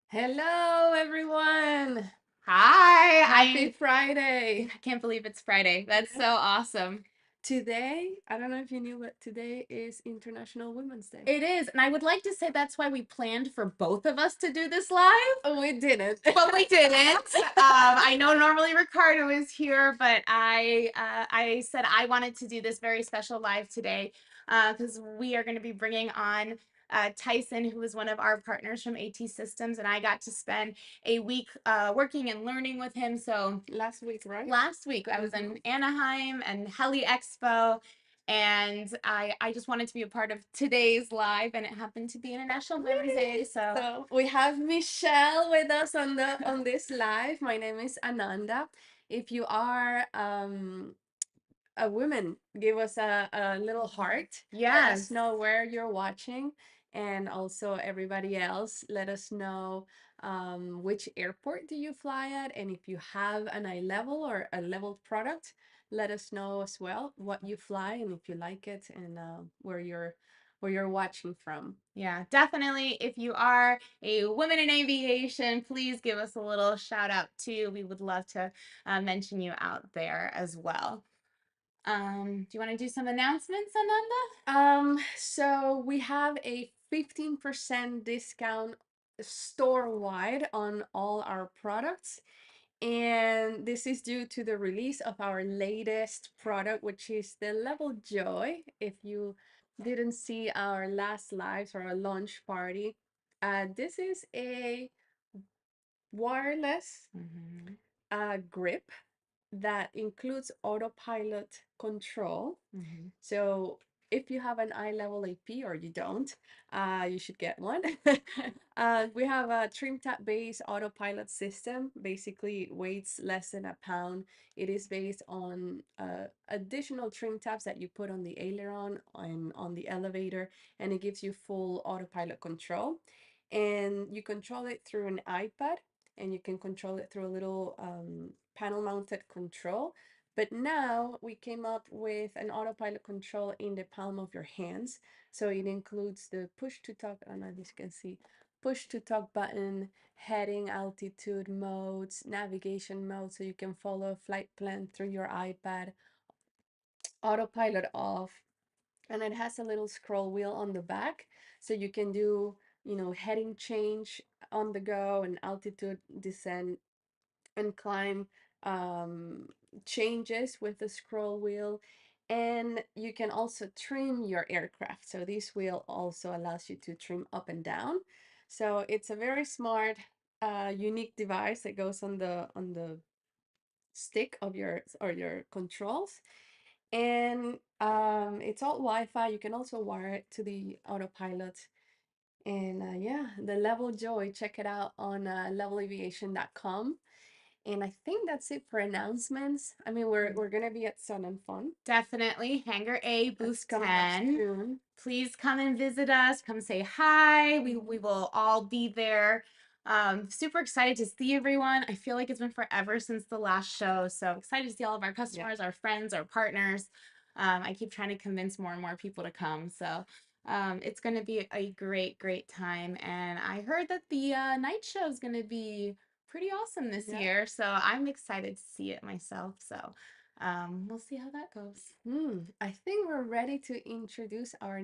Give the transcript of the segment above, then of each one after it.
Hello, everyone. Hi, Happy Friday. I can't believe it's Friday. That's so awesome. Today, I don't know if you knew, but today is International Women's Day. It is, and I would like to say that's why we planned for both of us to do this live, Oh, we didn't. but we didn't. I know normally Ricardo is here, but I said I wanted to do this very special live today because we are going to be bringing on Tyson, who is one of our partners from AT Systems, and I got to spend a week working and learning with him. So Last week, right? last week I was in Anaheim and Heli Expo, and I just wanted to be a part of today's live, and it happened to be International Women's Day. So we have Michelle with us on this live. My name is Ananda. If you are a woman, give us a little heart. Let us Yes. know where you're watching. And also everybody else, let us know which airport do you fly at. And if you have an eye level or a leveled product, let us know as well what you fly and if you like it and where you're watching from. Yeah, definitely. If you are a woman in aviation, please give us a little shout out too. We would love to mention you out there as well. Do you want to do some announcements, Ananda? So we have a 15% discount store-wide on all our products. And this is due to the release of our latest product, which is the Level Joy. If you didn't see our last lives or our launch party, this is a wireless grip that includes autopilot control. So if you have an eye level AP or you don't, you should get one. We have a trim tab based autopilot system. Basically, it weighs less than a pound. It is based on additional trim tabs that you put on the aileron and on the elevator, and it gives you full autopilot control. And you control it through an iPad, and you can control it through a little panel mounted control. But now we came up with an autopilot control in the palm of your hands. So it includes the push to talk, and as you can see, push to talk button, heading, altitude modes, navigation mode, so you can follow a flight plan through your iPad, autopilot off, and it has a little scroll wheel on the back, so you can do, heading change on the go and altitude descent and climb um, changes with the scroll wheel. And you can also trim your aircraft. So this wheel also allows you to trim up and down. So it's a very smart, unique device that goes on the stick of your controls. And it's all Wi-Fi. You can also wire it to the autopilot. And yeah, the Level Joy, check it out on levelaviation.com. And I think that's it for announcements. I mean, we're gonna be at Sun and Fun. Definitely. Hangar A, That's booth coming up 10. soon. Please come and visit us. Come say hi. We will all be there. Super excited to see everyone. I feel like it's been forever since the last show. So excited to see all of our customers, our friends, our partners. I keep trying to convince more and more people to come. So it's going to be a great, great time. And I heard that the night show is going to be pretty awesome this year. So I'm excited to see it myself. So we'll see how that goes. I think we're ready to introduce our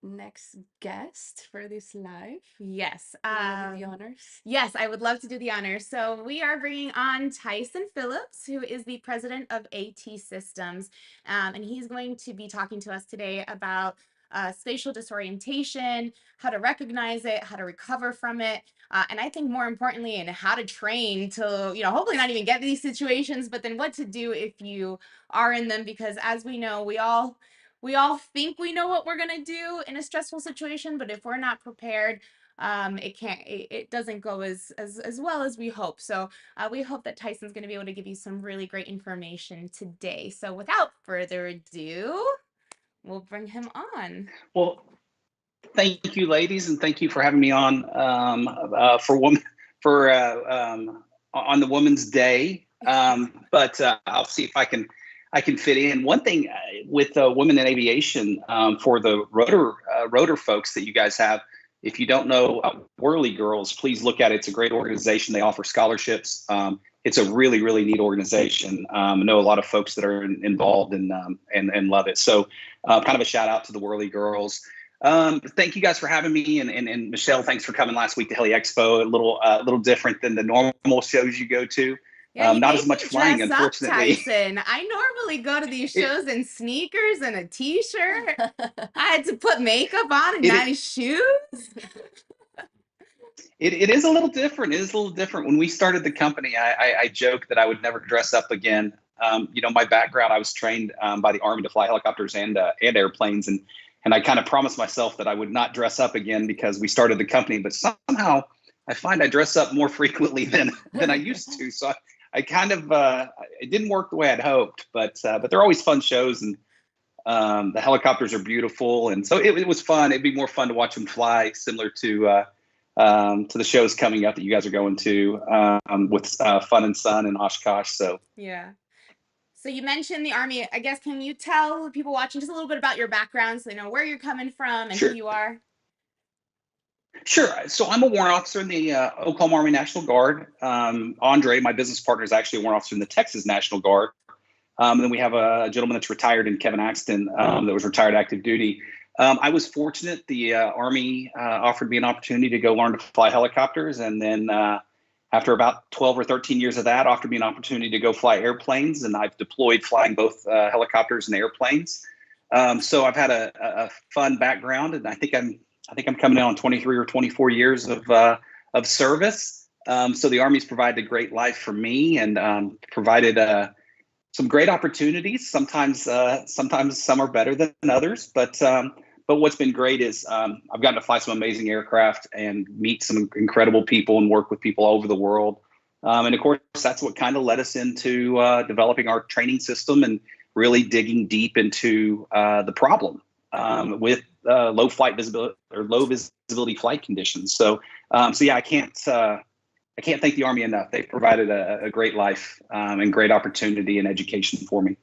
next guest for this live. Yes. You want to do the honors? Yes, I would love to do the honors. So we are bringing on Tyson Phillips, who is the president of AT Systems, and he's going to be talking to us today about spatial disorientation, how to recognize it, how to recover from it, and I think more importantly, and how to train to, hopefully not even get these situations, but then what to do if you are in them, because as we know, we all think we know what we're going to do in a stressful situation, but if we're not prepared, it doesn't go as well as we hope. So we hope that Tyson's going to be able to give you some really great information today. So without further ado, we'll bring him on. Well, thank you, ladies, and thank you for having me on for woman for on the Women's Day. But I'll see if I can fit in. One thing with women in aviation, for the rotor folks that you guys have, if you don't know Whirly Girls, please look at it. It's a great organization. They offer scholarships. It's a really, really neat organization. I know a lot of folks that are involved and love it. So kind of a shout out to the Whirly Girls. Thank you guys for having me, and Michelle, thanks for coming last week to Heli Expo. A little different than the normal shows you go to. Yeah, you not made as much me flying, dress up, unfortunately. Tyson. I normally go to these shows in sneakers and a t-shirt. I had to put makeup on and nice shoes. It is a little different. It is a little different. When we started the company, I joked that I would never dress up again. My background, I was trained by the Army to fly helicopters and airplanes, and I kind of promised myself that I would not dress up again because we started the company. But somehow I find I dress up more frequently than I used to. So I kind of it didn't work the way I'd hoped. But they're always fun shows, and the helicopters are beautiful, and so it was fun. It'd be more fun to watch them fly, similar to the shows coming up that you guys are going to with Fun and Sun and Oshkosh. So yeah. So you mentioned the Army. I guess, can you tell people watching just a little bit about your background so they know where you're coming from and Sure. who you are? Sure. So I'm a warrant officer in the Oklahoma Army National Guard. Andre, my business partner, is actually a warrant officer in the Texas National Guard. And then we have a gentleman that's retired, in Kevin Axton, that was retired active duty. I was fortunate. The Army offered me an opportunity to go learn to fly helicopters. And then after about 12 or 13 years of that, offered me an opportunity to go fly airplanes. And I've deployed flying both helicopters and airplanes. So I've had a fun background, and I think I'm coming out on 23 or 24 years of service. So the Army's provided a great life for me, and provided some great opportunities. Sometimes some are better than others, but what's been great is I've gotten to fly some amazing aircraft and meet some incredible people and work with people all over the world. And of course, that's what kind of led us into developing our training system and really digging deep into the problem with low flight visibility or low visibility flight conditions. So yeah, I can't thank the Army enough. They've provided a great life and great opportunity and education for me.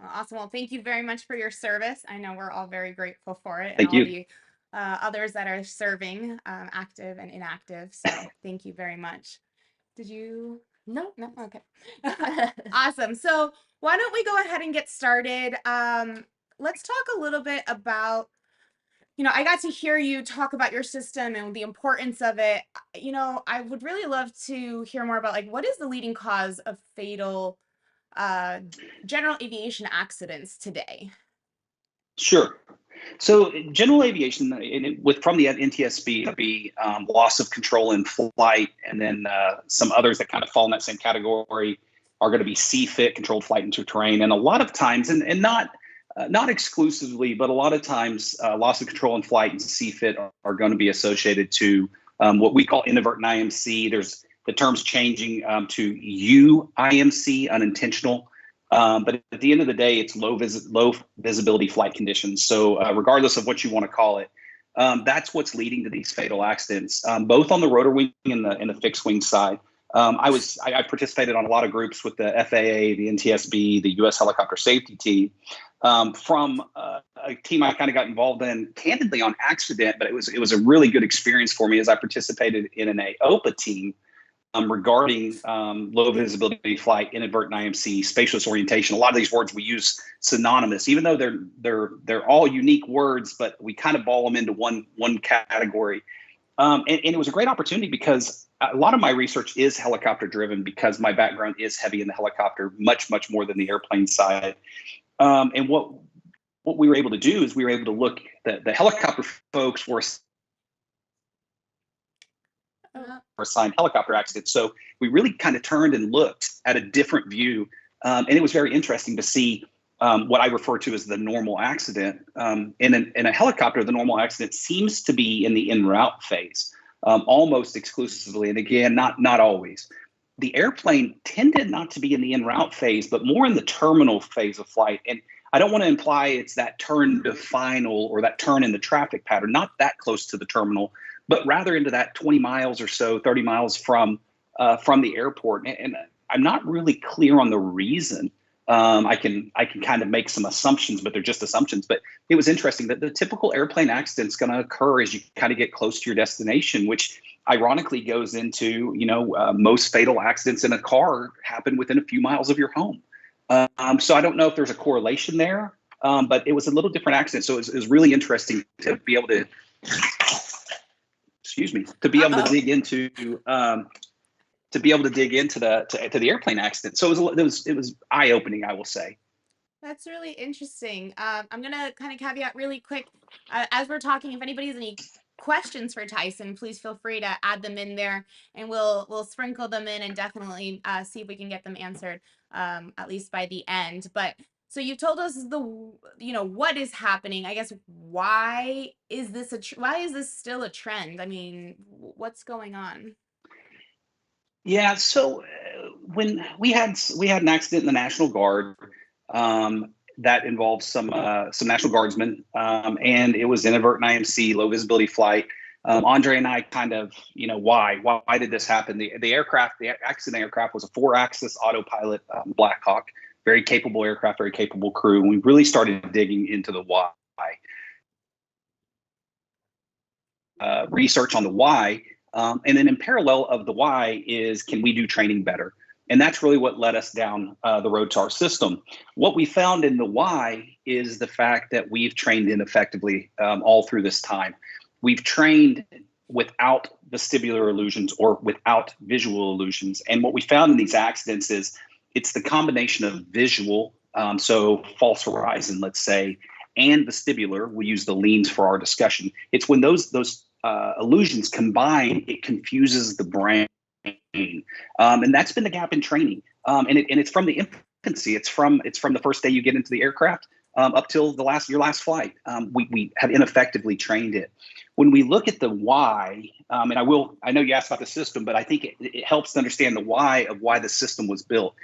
Awesome. Well, thank you very much for your service. I know we're all very grateful for it. Thank and all you. the others that are serving, active and inactive. So thank you very much. Did you? No. Okay. Awesome. So why don't we go ahead and get started? Let's talk a little bit about, I got to hear you talk about your system and the importance of it. I would really love to hear more about, what is the leading cause of fatal general aviation accidents today? Sure. So general aviation, from the NTSB, would be loss of control in flight, and then some others that kind of fall in that same category are going to be CFIT, controlled flight into terrain, and a lot of times, and not exclusively, but a lot of times, loss of control in flight and CFIT are going to be associated to what we call inadvertent IMC. There's the terms changing to UIMC, unintentional. But at the end of the day, it's low visibility flight conditions. So regardless of what you want to call it, that's what's leading to these fatal accidents, both on the rotor wing and the fixed wing side. I participated on a lot of groups with the FAA, the NTSB, the U.S. Helicopter Safety Team, from a team I kind of got involved in, candidly on accident, but it was a really good experience for me as I participated in an AOPA team regarding low visibility flight, inadvertent IMC, spatial disorientation. A lot of these words we use synonymous, even though they're all unique words, but we kind of ball them into one category. And it was a great opportunity because a lot of my research is helicopter driven, because my background is heavy in the helicopter, much more than the airplane side. And what we were able to do is we were able to look that the helicopter folks were assigned helicopter accidents. So we really kind of turned and looked at a different view. And it was very interesting to see what I refer to as the normal accident. In a helicopter, the normal accident seems to be in the en route phase, almost exclusively. And again, not always. The airplane tended not to be in the en route phase, but more in the terminal phase of flight. And I don't want to imply it's that turn to final or that turn in the traffic pattern, not that close to the terminal, but rather into that 20 miles or so, 30 miles from the airport. And I'm not really clear on the reason I can kind of make some assumptions, but they're just assumptions. But it was interesting that the typical airplane accident is going to occur as you kind of get close to your destination, which ironically goes into, most fatal accidents in a car happen within a few miles of your home. So I don't know if there's a correlation there, but it was a little different accident. So it was really interesting to be able to, to be able to dig into the airplane accident. So it was eye opening, I will say. That's really interesting. I'm gonna kind of caveat really quick as we're talking. If anybody has any questions for Tyson, please feel free to add them in there, and we'll sprinkle them in and definitely see if we can get them answered at least by the end. But so you told us what is happening. I guess why is this still a trend? I mean, what's going on? Yeah, so when we had an accident in the National Guard that involved some National Guardsmen, and it was inadvertent IMC, low visibility flight. Andre and I kind of, why did this happen? The accident aircraft was a 4-axis autopilot Black Hawk, very capable aircraft, very capable crew. And we really started digging into the why. Research on the why. And then in parallel of the why is, can we do training better? And that's really what led us down the road to our system. What we found in the why is the fact that we've trained ineffectively all through this time. We've trained without vestibular illusions or without visual illusions. And what we found in these accidents is it's the combination of visual, so false horizon, let's say, and vestibular. We use the leans for our discussion. It's when those illusions combine, it confuses the brain. And that's been the gap in training. And it's from the infancy. It's from the first day you get into the aircraft up till your last flight. We have ineffectively trained it. When we look at the why, and I know you asked about the system, but I think it helps to understand the why of why the system was built,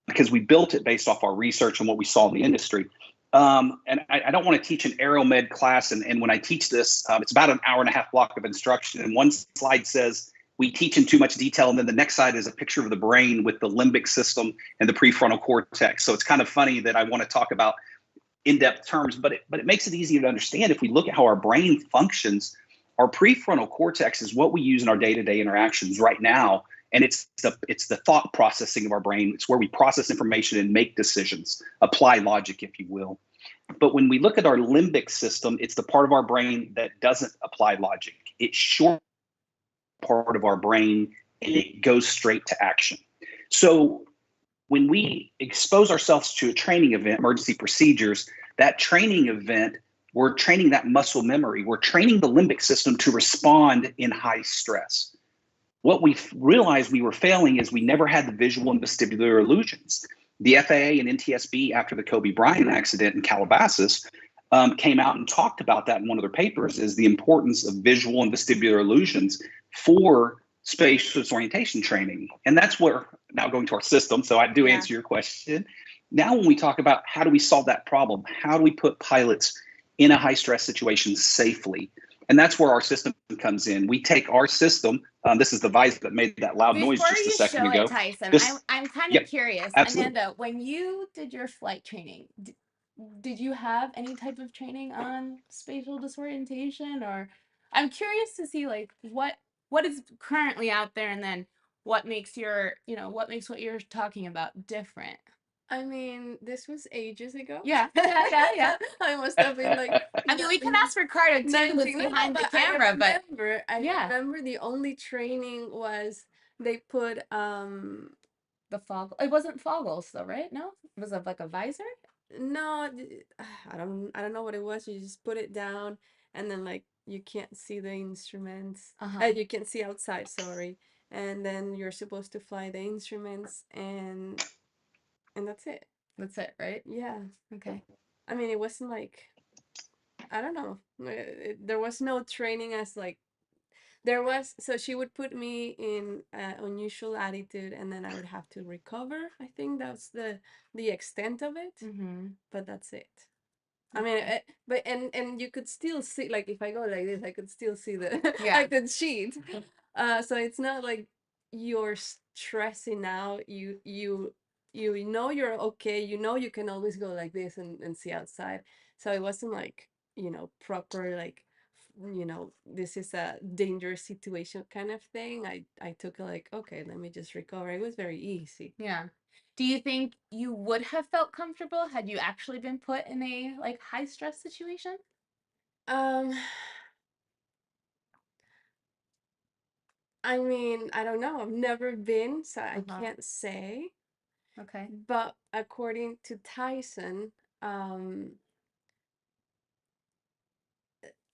because we built it based off our research and what we saw in the industry. And I don't want to teach an aeromed class. And when I teach this, it's about an hour and a half block of instruction. And one slide says, we teach in too much detail. And then the next slide is a picture of the brain with the limbic system and the prefrontal cortex. So it's kind of funny that I want to talk about in-depth terms, but it makes it easier to understand. If we look at how our brain functions, our prefrontal cortex is what we use in our day-to-day interactions right now. And it's the thought processing of our brain. It's where we process information and make decisions, apply logic, if you will. But when we look at our limbic system, it's the part of our brain that doesn't apply logic. It's short part of our brain, and it goes straight to action. So when we expose ourselves to a training event, emergency procedures, that training event, we're training that muscle memory. We're training the limbic system to respond in high stress. What we realized we were failing is we never had the visual and vestibular illusions. The FAA and NTSB, after the Kobe Bryant accident in Calabasas, came out and talked about that in one of their papers, is the importance of visual and vestibular illusions for spatial disorientation training. And that's where, now going to our system, so I do answer your question. Now when we talk about how do we solve that problem, how do we put pilots in a high stress situation safely? And that's where our system comes in. We take our system. This is the visor that made that loud noise just a second ago. Before you show it, Tyson, I'm kind of curious. Absolutely. Amanda, when you did your flight training, did you have any type of training on spatial disorientation? Or I'm curious to see like what is currently out there, and then what makes what you're talking about different. I mean, this was ages ago. Yeah. I must have been like, I mean, we can ask Ricardo too, who's behind the camera, but I remember the only training was they put the fog. It wasn't foggles though, right? No, it was like a visor. No, I don't know what it was. You just put it down, and then like you can't see the instruments. You can't see outside. Sorry, and then you're supposed to fly the instruments, and that's it. That's it, right? Yeah. Okay. I mean, it wasn't like, I don't know. There was no training as like, there was, so she would put me in unusual attitude, and then I would have to recover. I think that's the extent of it. But that's it. I mean, but and you could still see, like if I go like this, I could still see I could cheat. So it's not like you're stressing out. You you know you're okay, you know you can always go like this and see outside. So it wasn't like, you know, proper like, you know, this is a dangerous situation kind of thing. I took it like, okay, let me just recover. It was very easy. Yeah. Do you think you would have felt comfortable had you actually been put in a like high stress situation? Um, I mean, I don't know. I've never been, so I can't say. Okay. But according to Tyson,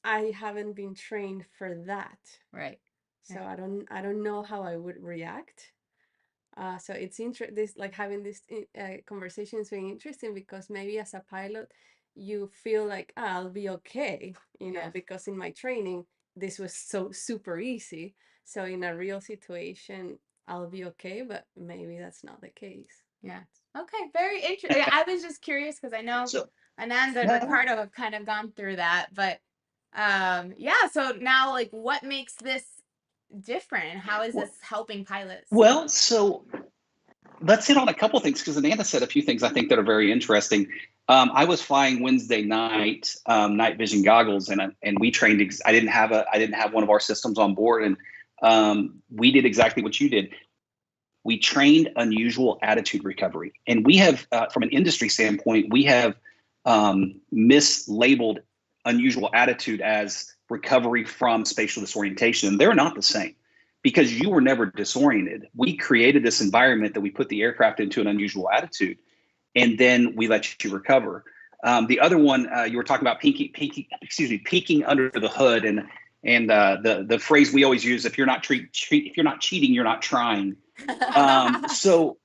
I haven't been trained for that. Right. So Yeah. I don't know how I would react. So it's this like having this conversation is very interesting because maybe as a pilot you feel like, "Ah, I'll be okay, you know, Yeah. because in my training this was so super easy. So in a real situation I'll be okay, but maybe that's not the case." Yeah. Okay. Very interesting. I was just curious because I know So Ananda and no, Ricardo have kind of gone through that, but yeah. So now, like, what makes this different? How is this helping pilots? well, so let's hit on a couple things because Ananda said a few things I think that are very interesting. I was flying Wednesday night, night vision goggles, and we trained. I didn't have one of our systems on board, and we did exactly what you did. We trained unusual attitude recovery, and we have, from an industry standpoint, we have mislabeled unusual attitude as recovery from spatial disorientation, and they're not the same because you were never disoriented. We created this environment that we put the aircraft into an unusual attitude, and then we let you recover. The other one, you were talking about peeking under the hood, and the phrase we always use: if you're not if you're not cheating, you're not trying. So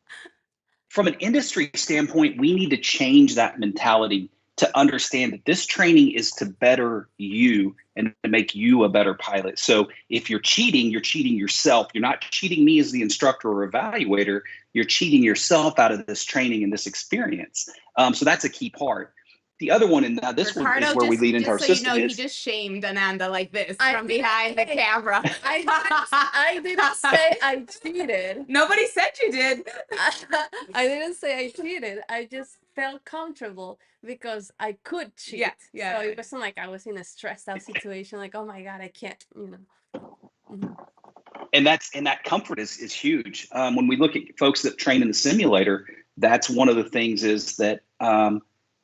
from an industry standpoint, we need to change that mentality to understand that this training is to better you and to make you a better pilot. So if you're cheating yourself. You're not cheating me as the instructor or evaluator. You're cheating yourself out of this training and this experience. So that's a key part. The other one, and this one is Ricardo, where we lead into our so you system, know, he is just shamed Ananda like this I from didn't behind the say- camera. I didn't say I cheated. Nobody said you did. I didn't say I cheated. I just felt comfortable because I could cheat. Yeah, yeah. So it wasn't like I was in a stressed out situation, like, oh my God, I can't, you know. Mhm. and that comfort is huge. When we look at folks that train in the simulator, that's one of the things is that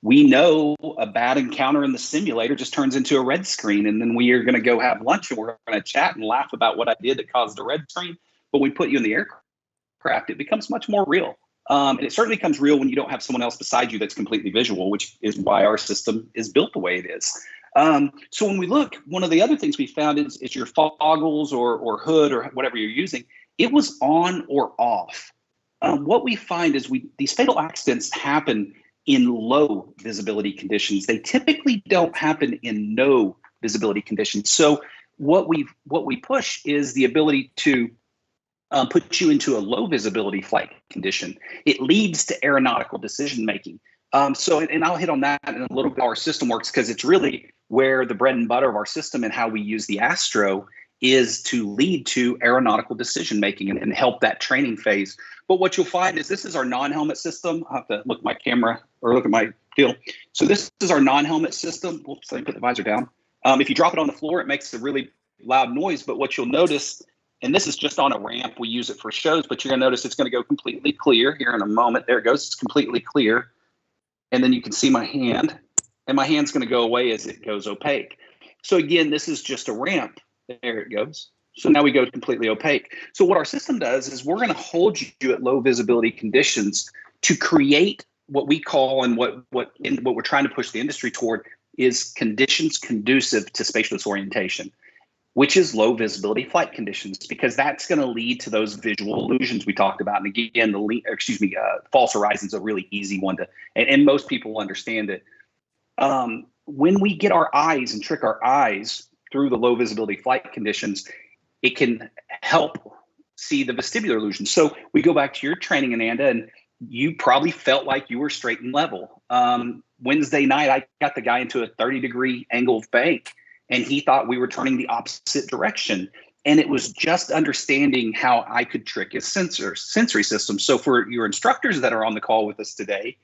we know a bad encounter in the simulator just turns into a red screen, and then we are going to go have lunch and we're going to chat and laugh about what I did that caused a red screen. But we put you in the aircraft, it becomes much more real. And it certainly becomes real when you don't have someone else beside you that's completely visual, which is why our system is built the way it is. So when we look, one of the other things we found is your foggles or hood or whatever you're using, it was on or off. What we find is these fatal accidents happen in low visibility conditions. They typically don't happen in no visibility conditions. So what we push is the ability to put you into a low visibility flight condition. It leads to aeronautical decision making. And I'll hit on that in a little bit how our system works, because it's really where the bread and butter of our system and how we use the Astro is to lead to aeronautical decision making and help that training phase. But what you'll find is this is our non-helmet system. I'll have to look at my camera or look at my deal. So this is our non-helmet system. Oops, let me put the visor down. If you drop it on the floor, it makes a really loud noise. But what you'll notice, and this is just on a ramp, we use it for shows, but you're going to notice it's going to go completely clear here in a moment. There it goes. It's completely clear. And then you can see my hand, and my hand's going to go away as it goes opaque. So again, this is just a ramp. There it goes. So now we go completely opaque. So what our system does is we're going to hold you at low visibility conditions to create what we call, and what we're trying to push the industry toward, is conditions conducive to spatial disorientation, which is low visibility flight conditions, because that's going to lead to those visual illusions we talked about. And again, false horizon is a really easy one to, and most people understand it. When we get our eyes and trick our eyes through the low visibility flight conditions, it can help see the vestibular illusion. So we go back to your training, Ananda, and you probably felt like you were straight and level. Wednesday night, I got the guy into a 30-degree angled bank, and he thought we were turning the opposite direction. And it was just understanding how I could trick his sensory system. So for your instructors that are on the call with us today,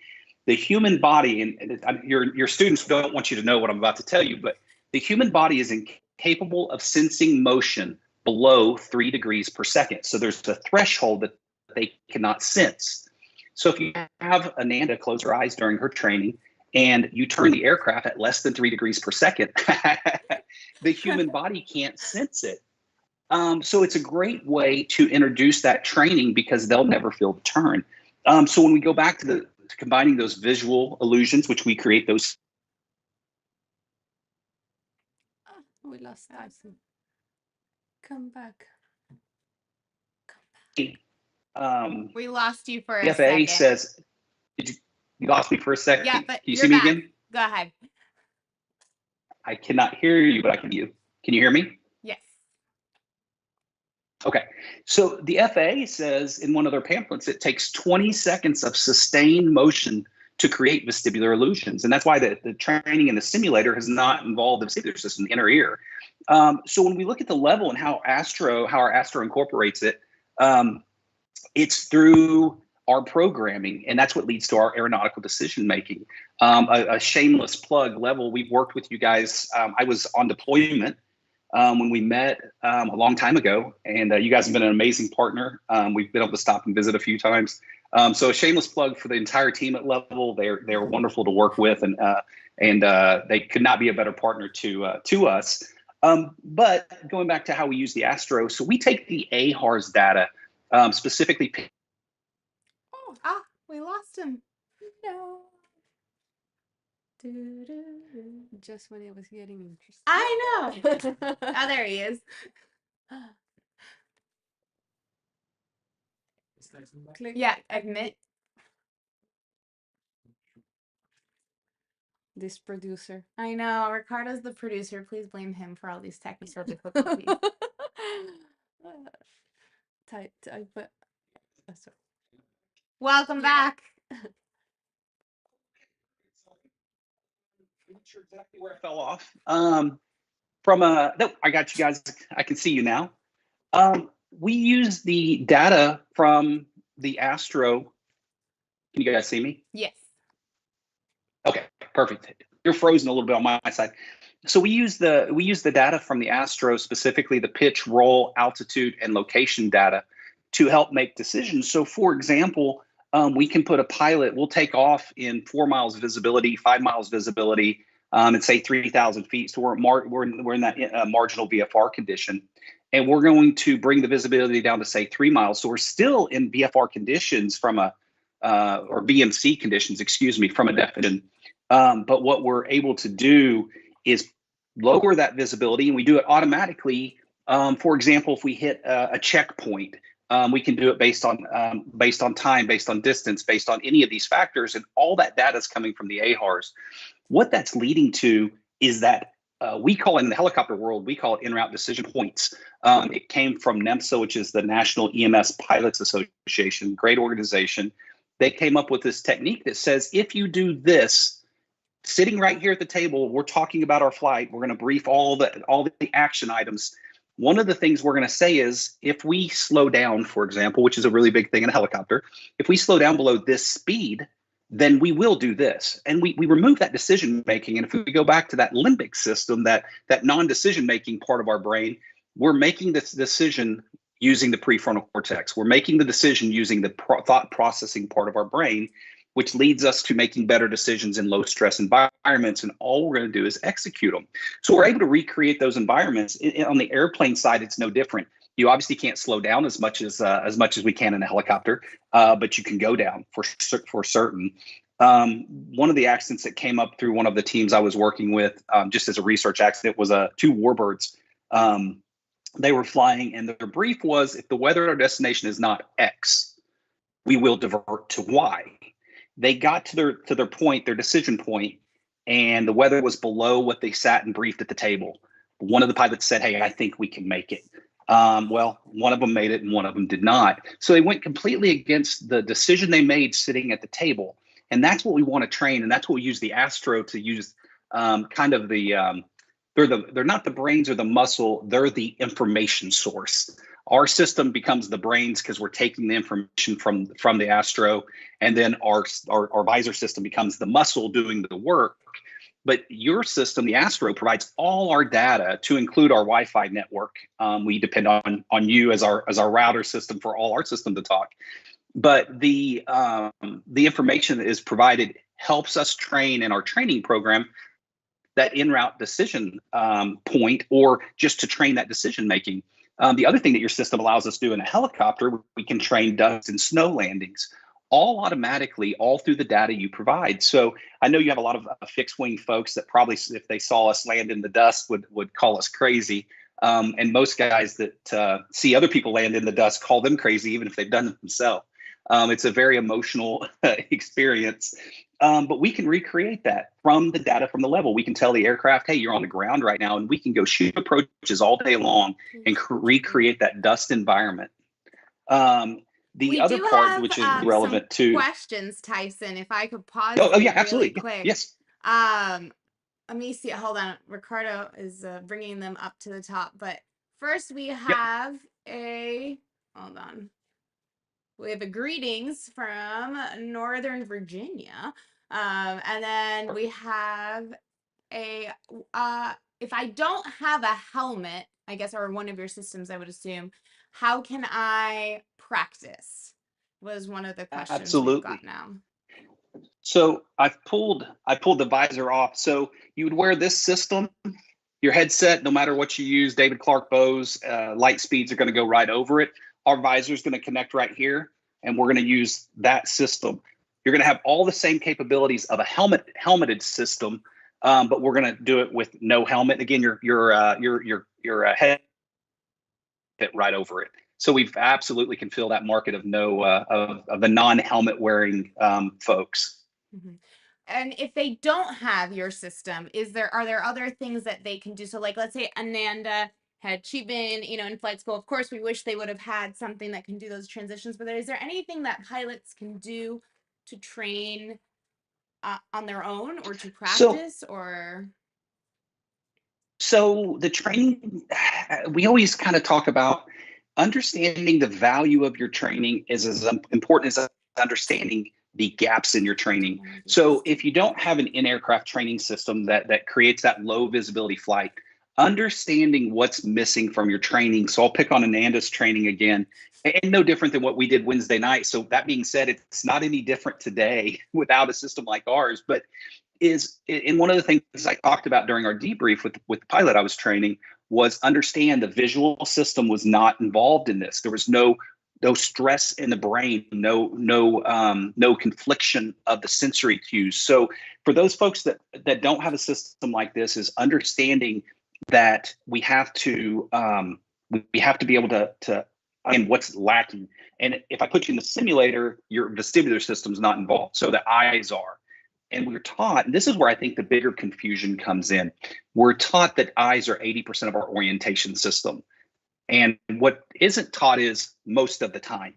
the human body, and your students don't want you to know what I'm about to tell you, but the human body is incapable of sensing motion below 3 degrees per second. So there's a threshold that they cannot sense. So if you have Ananda close her eyes during her training and you turn the aircraft at less than 3 degrees per second, the human body can't sense it. So it's a great way to introduce that training because they'll never feel the turn. So when we go back to combining those visual illusions, which we create those. Oh, we lost Tyson. Come back. We lost you for a FAA second. says, you lost me for a second? Yeah, but Can you you're see me back. again? Go ahead. I cannot hear you, but I can hear you. Can you hear me? Yes. Okay, so the FAA says in one of their pamphlets, it takes 20 seconds of sustained motion to create vestibular illusions. And that's why the training in the simulator has not involved the vestibular system, the inner ear. So when we look at the level and how our Astro incorporates it, it's through our programming, and that's what leads to our aeronautical decision-making. A shameless plug, Level, we've worked with you guys. I was on deployment when we met a long time ago, and you guys have been an amazing partner. We've been able to stop and visit a few times. So a shameless plug for the entire team at Level. They're wonderful to work with, and they could not be a better partner to us. But going back to how we use the Astro, so we take the AHARS data, specifically. Oh, we lost him. No. Just when it was getting interesting. I know. Oh, there he is. Click Yeah, admit. this producer. I know. Ricardo's the producer. Please blame him for all these technical difficulties. Type, Welcome back. I'm not sure exactly where I fell off. No, I got you guys. I can see you now. We use the data from the Astro. Can you guys see me? Yes. Okay, perfect. You're frozen a little bit on my side. So we use the data from the Astro, specifically the pitch, roll, altitude, and location data to help make decisions. So for example, we can put a pilot, we'll take off in 4 miles visibility, 5 miles visibility, and say 3,000 feet. So we're in that marginal VFR condition. And we're going to bring the visibility down to say 3 miles. So we're still in VFR conditions or VMC conditions, excuse me, from a definition. But what we're able to do is lower that visibility, and we do it automatically. For example, if we hit a checkpoint, we can do it based on time, based on distance, based on any of these factors, and all that data is coming from the AHARS. What that's leading to is that we call it, in the helicopter world, we call it en-route decision points. It came from NEMSA, which is the National EMS Pilots Association, great organization. They came up with this technique that says, if you do this, sitting right here at the table, we're talking about our flight, we're going to brief all the action items. One of the things we're going to say is, if we slow down, for example, which is a really big thing in a helicopter, if we slow down below this speed, then we will do this. And we remove that decision making. And if we go back to that limbic system, that non-decision making part of our brain, we're making this decision using the prefrontal cortex. We're making the decision using the thought processing part of our brain, which leads us to making better decisions in low stress environments. And all we're going to do is execute them. So we're able to recreate those environments. On the airplane side, it's no different. You obviously can't slow down as much as we can in a helicopter, but you can go down for certain. One of the accidents that came up through one of the teams I was working with, just as a research accident, was two warbirds. They were flying, and their brief was, if the weather at our destination is not X, we will divert to Y. They got to their point, their decision point, and the weather was below what they sat and briefed at the table. One of the pilots said, "Hey, I think we can make it." Well, one of them made it and one of them did not. So they went completely against the decision they made sitting at the table. And that's what we want to train. And that's what we use the Astro to use, kind of the they're not the brains or the muscle, they're the information source. Our system becomes the brains because we're taking the information from the Astro, and then our visor system becomes the muscle doing the work. But your system, the Astro, provides all our data to include our Wi-Fi network. We depend on you as our router system for all our system to talk. But the information that is provided helps us train in our training program that in-route decision point, or just to train that decision making. The other thing that your system allows us to do in a helicopter, we can train dust and snow landings, all automatically, all through the data you provide. So I know you have a lot of fixed wing folks that probably, if they saw us land in the dust, would call us crazy. And most guys that see other people land in the dust call them crazy, even if they've done it themselves. It's a very emotional experience. But we can recreate that from the data from the level. We can tell the aircraft, hey, you're on the ground right now, and we can go shoot approaches all day long and recreate that dust environment. The other part, which is relevant to questions, Tyson, if I could pause. Oh yeah, really absolutely. Quick. Yes. Let me see. Hold on. Ricardo is bringing them up to the top. But first we have hold on. We have a greetings from Northern Virginia. And then we have if I don't have a helmet, I guess, or one of your systems, I would assume, how can I practice? Was one of the questions we've got now. So I pulled the visor off. So you would wear this system, your headset, no matter what you use, David Clark Bose, light speeds are going to go right over it. Our visor is going to connect right here, and we're going to use that system. You're going to have all the same capabilities of a helmeted system, but we're going to do it with no helmet. Again, your head fit right over it. So we've absolutely can fill that market of of the non-helmet wearing folks. Mm-hmm. And if they don't have your system, are there other things that they can do? So like, let's say Ananda, had she been, in flight school, of course, we wish they would have had something that can do those transitions, but is there anything that pilots can do to train on their own or to practice So the training, we always kind of talk about understanding the value of your training is as important as understanding the gaps in your training. So if you don't have an in-aircraft training system that creates that low visibility flight, understanding what's missing from your training. So I'll pick on Ananda's training again, and no different than what we did Wednesday night. So that being said, it's not any different today without a system like ours, but one of the things I talked about during our debrief with the pilot I was training was understand the visual system was not involved in this. There was no stress in the brain, no confliction of the sensory cues. So for those folks that don't have a system like this, is understanding that we have to be able to what's lacking. And if I put you in the simulator, your vestibular system's not involved, so the eyes are. And we're taught, and this is where I think the bigger confusion comes in. We're taught that eyes are 80% of our orientation system. And what isn't taught is most of the time,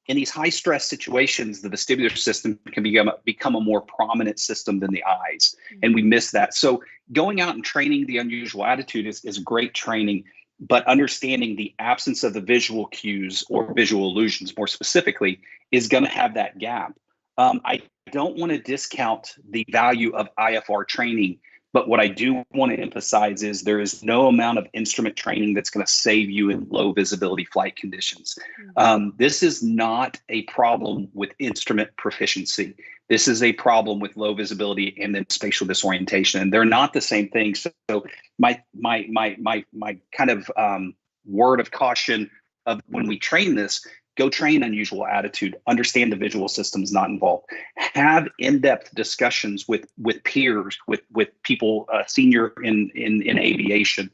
in these high stress situations, the vestibular system can become a more prominent system than the eyes. And we miss that. So going out and training the unusual attitude is great training, but understanding the absence of the visual cues or visual illusions more specifically is going to have that gap. I don't want to discount the value of IFR training, but what I do want to emphasize is there is no amount of instrument training that's going to save you in low visibility flight conditions. This is not a problem with instrument proficiency. This is a problem with low visibility and then spatial disorientation. And they're not the same thing. So my kind of word of caution of when we train this, go train unusual attitude, understand the visual system's not involved. Have in-depth discussions with peers, with people senior in aviation.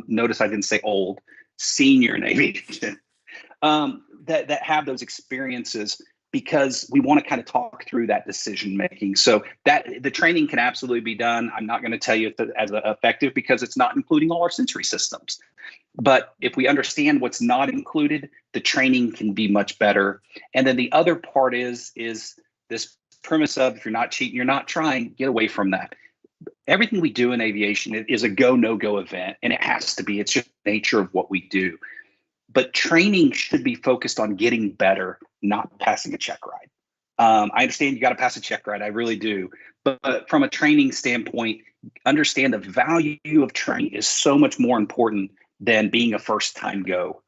Notice I didn't say old, senior in aviation, that have those experiences, because we want to kind of talk through that decision making. So that the training can absolutely be done. I'm not going to tell you as effective because it's not including all our sensory systems. But if we understand what's not included, the training can be much better. And then the other part is this premise of if you're not cheating, you're not trying, get away from that. everything we do in aviation is a go, no go event, and it has to be. It's just the nature of what we do. But training should be focused on getting better, not passing a check ride. I understand you got to pass a check ride. I really do. But from a training standpoint, understand the value of training is so much more important than being a first time go.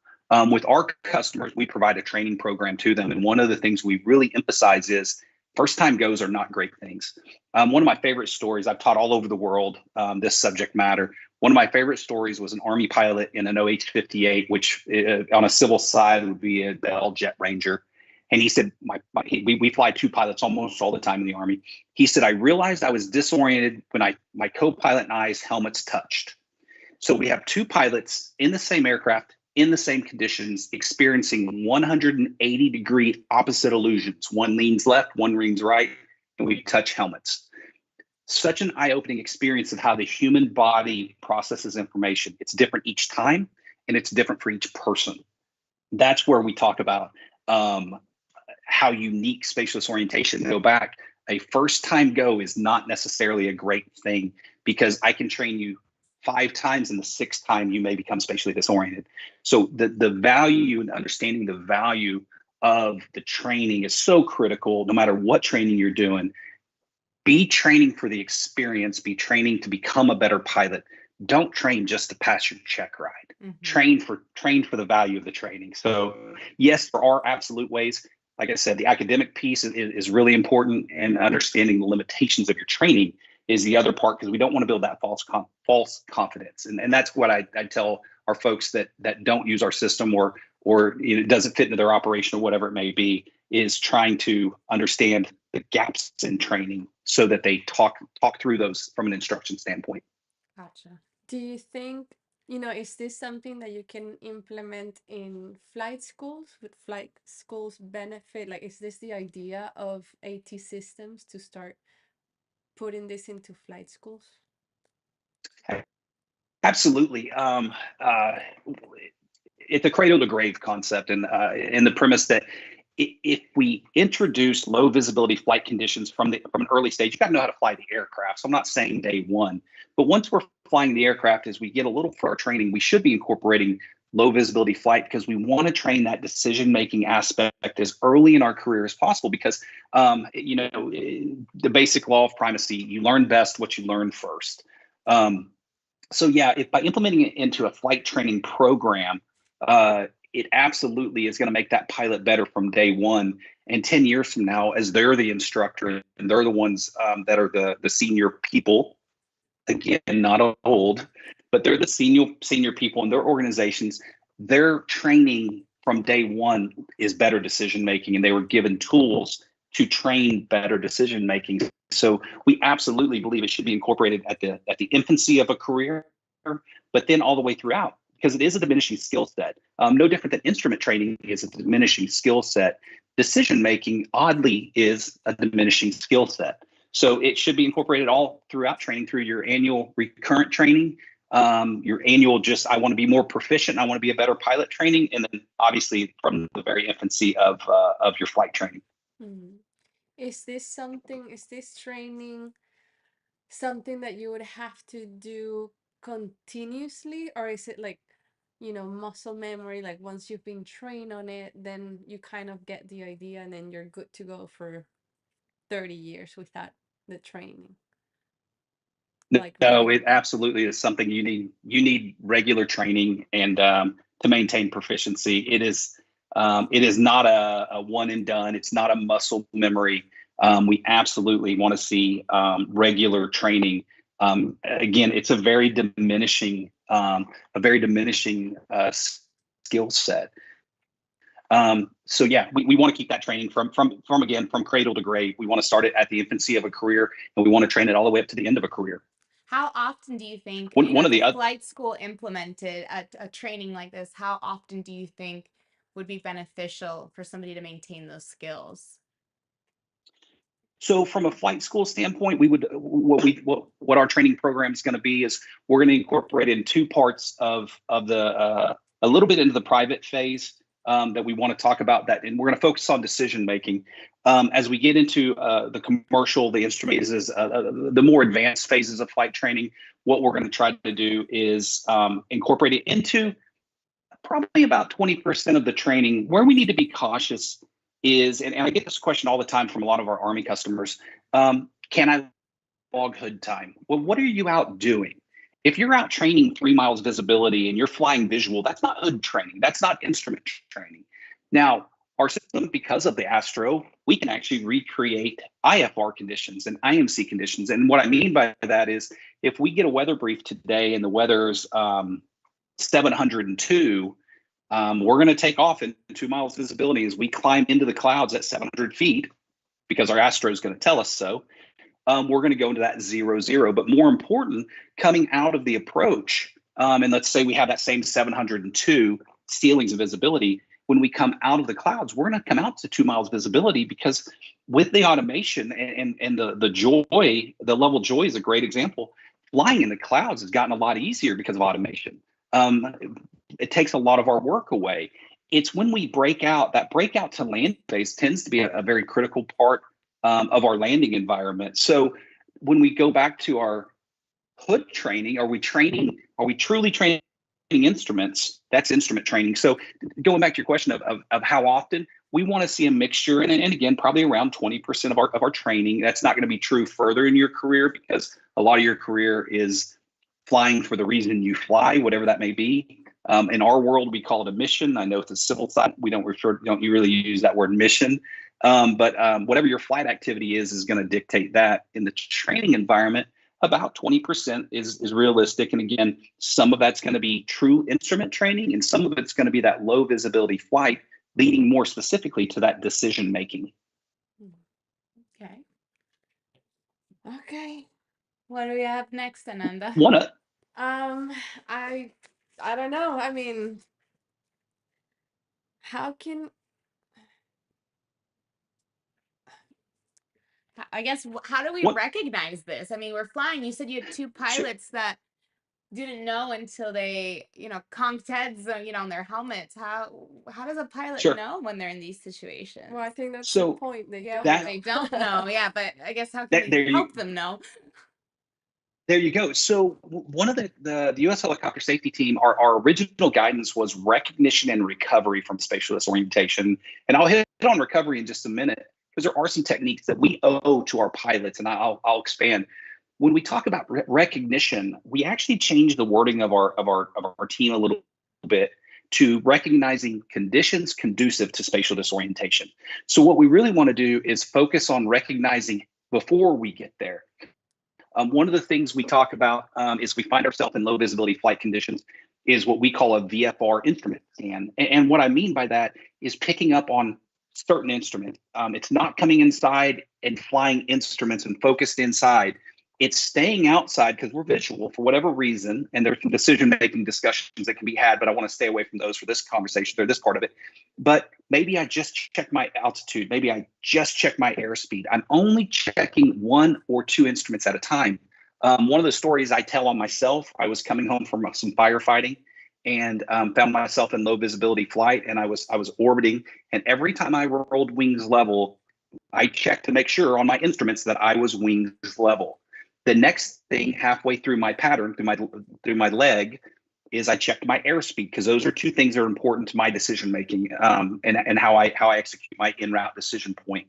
With our customers, we provide a training program to them. And one of the things we really emphasize is first time goes are not great things. One of my favorite stories, I've taught all over the world this subject matter. One of my favorite stories was an Army pilot in an OH-58, which on a civil side would be a Bell Jet Ranger. And he said, we fly two pilots almost all the time in the Army. He said, I realized I was disoriented when my co-pilot and I's helmets touched. So we have two pilots in the same aircraft, in the same conditions, experiencing 180-degree opposite illusions. One leans left, one leans right, and we touch helmets. Such an eye-opening experience of how the human body processes information. It's different each time, and it's different for each person. That's where we talk about how unique spatial disorientation. Go back, a first-time go is not necessarily a great thing because I can train you 5 times, and the 6th time you may become spatially disoriented. So the value and understanding the value of the training is so critical. No matter what training you're doing, be training for the experience. Be training to become a better pilot. Don't train just to pass your check ride. Mm-hmm. Train for the value of the training. So yes, there are absolute ways. Like I said, the academic piece is really important, and understanding the limitations of your training is the other part, because we don't want to build that false confidence. And that's what I tell our folks that don't use our system or it doesn't fit into their operation or whatever it may be, is trying to understand the gaps in training so that they talk through those from an instruction standpoint. Gotcha. Do you think, is this something that you can implement in flight schools? Would flight schools benefit? Like, is this the idea of AT systems to start putting this into flight schools? Absolutely. It's a cradle to grave concept, and in the premise that if we introduce low visibility flight conditions from an early stage, you got to know how to fly the aircraft. So I'm not saying day one, but once we're flying the aircraft, as we get a little for our training, we should be incorporating low visibility flight, because we want to train that decision making aspect as early in our career as possible. Because the basic law of primacy, you learn best what you learn first. So yeah, if by implementing it into a flight training program, it absolutely is going to make that pilot better from day one. And 10 years from now, as they're the instructor and they're the ones that are the senior people, again, not old, but they're the senior people in their organizations, their training from day one is better decision making, and they were given tools to train better decision making. So we absolutely believe it should be incorporated at the infancy of a career, but then all the way throughout, because it is a diminishing skill set. No different than instrument training is a diminishing skill set. Decision making, oddly, is a diminishing skill set. So it should be incorporated all throughout training, through your annual recurrent training, your annual I want to be more proficient, I want to be a better pilot training, and then obviously from the very infancy of your flight training. Mm-hmm. Is this training something that you would have to do continuously, or is it like, muscle memory, like once you've been trained on it, then you kind of get the idea and then you're good to go for 30 years without the training? Like no, it absolutely is something you need regular training, and to maintain proficiency. It is not a one and done. It's not a muscle memory. We absolutely want to see regular training. Again, it's a very diminishing skill set. So yeah, we want to keep that training from cradle to grave. We want to start it at the infancy of a career, and we want to train it all the way up to the end of a career. How often do you think flight school implemented a training like this? How often do you think would be beneficial for somebody to maintain those skills? So from a flight school standpoint, what our training program is going to be is we're going to incorporate in 2 parts of the a little bit into the private phase that we want to talk about that, and we're going to focus on decision making. As we get into the commercial, the instrument is the more advanced phases of flight training. What we're going to try to do is incorporate it into probably about 20% of the training. Where we need to be cautious is, and I get this question all the time from a lot of our Army customers, can I log hood time? Well, what are you out doing? If you're out training 3 miles visibility and you're flying visual, that's not hood training. That's not instrument training. Now, our system, because of the Astro, we can actually recreate IFR conditions and IMC conditions. And what I mean by that is if we get a weather brief today and the weather's 702, we're going to take off in 2 miles visibility as we climb into the clouds at 700 feet because our Astro is going to tell us so. We're going to go into that 0-0. But more important, coming out of the approach, and let's say we have that same 702 ceilings of visibility, when we come out of the clouds, we're going to come out to 2 miles visibility because with the automation and the joy, the level joy is a great example. Flying in the clouds has gotten a lot easier because of automation. It takes a lot of our work away. It's when we break out, that breakout to land phase tends to be a very critical part of our landing environment. So when we go back to our hood training, are we truly training instruments? That's instrument training. So going back to your question of how often, we want to see a mixture, and again, probably around 20% of our training. That's not going to be true further in your career because a lot of your career is flying for the reason you fly, whatever that may be. In our world, we call it a mission. I know it's a civil side. We don't really use that word mission. But whatever your flight activity is going to dictate that. In the training environment, about 20% is realistic. And again, some of that's going to be true instrument training, and some of it's going to be that low visibility flight, leading more specifically to that decision making. Okay. Okay. What do we have next, Ananda? I don't know. I mean, how can I guess, how do we recognize this? I mean, we're flying. You said you had 2 pilots that didn't know until they, conked heads, on their helmets. How does a pilot know when they're in these situations? Well, I think that's the point. They don't know. Yeah, but I guess how can we help them know? There you go. So one of the U.S. helicopter safety team, our original guidance was recognition and recovery from spatial disorientation. And I'll hit on recovery in just a minute because there are some techniques that we owe to our pilots, and I'll expand. When we talk about recognition, we actually changed the wording of our team a little bit to recognizing conditions conducive to spatial disorientation. So what we really want to do is focus on recognizing before we get there. One of the things we talk about is we find ourselves in low visibility flight conditions is what we call a VFR instrument scan. And what I mean by that is picking up on certain instruments. It's not coming inside and flying instruments and focused inside. It's staying outside because we're visual for whatever reason, and there's some decision-making discussions that can be had, but I want to stay away from those for this conversation or this part of it. But maybe I just check my altitude. Maybe I just check my airspeed. I'm only checking 1 or 2 instruments at a time. One of the stories I tell on myself, I was coming home from some firefighting and found myself in low visibility flight, and I was orbiting, and every time I rolled wings level, I checked to make sure on my instruments that I was wings level. The next thing halfway through my pattern, through my leg, is I checked my airspeed because those are 2 things that are important to my decision making and how I execute my en route decision point.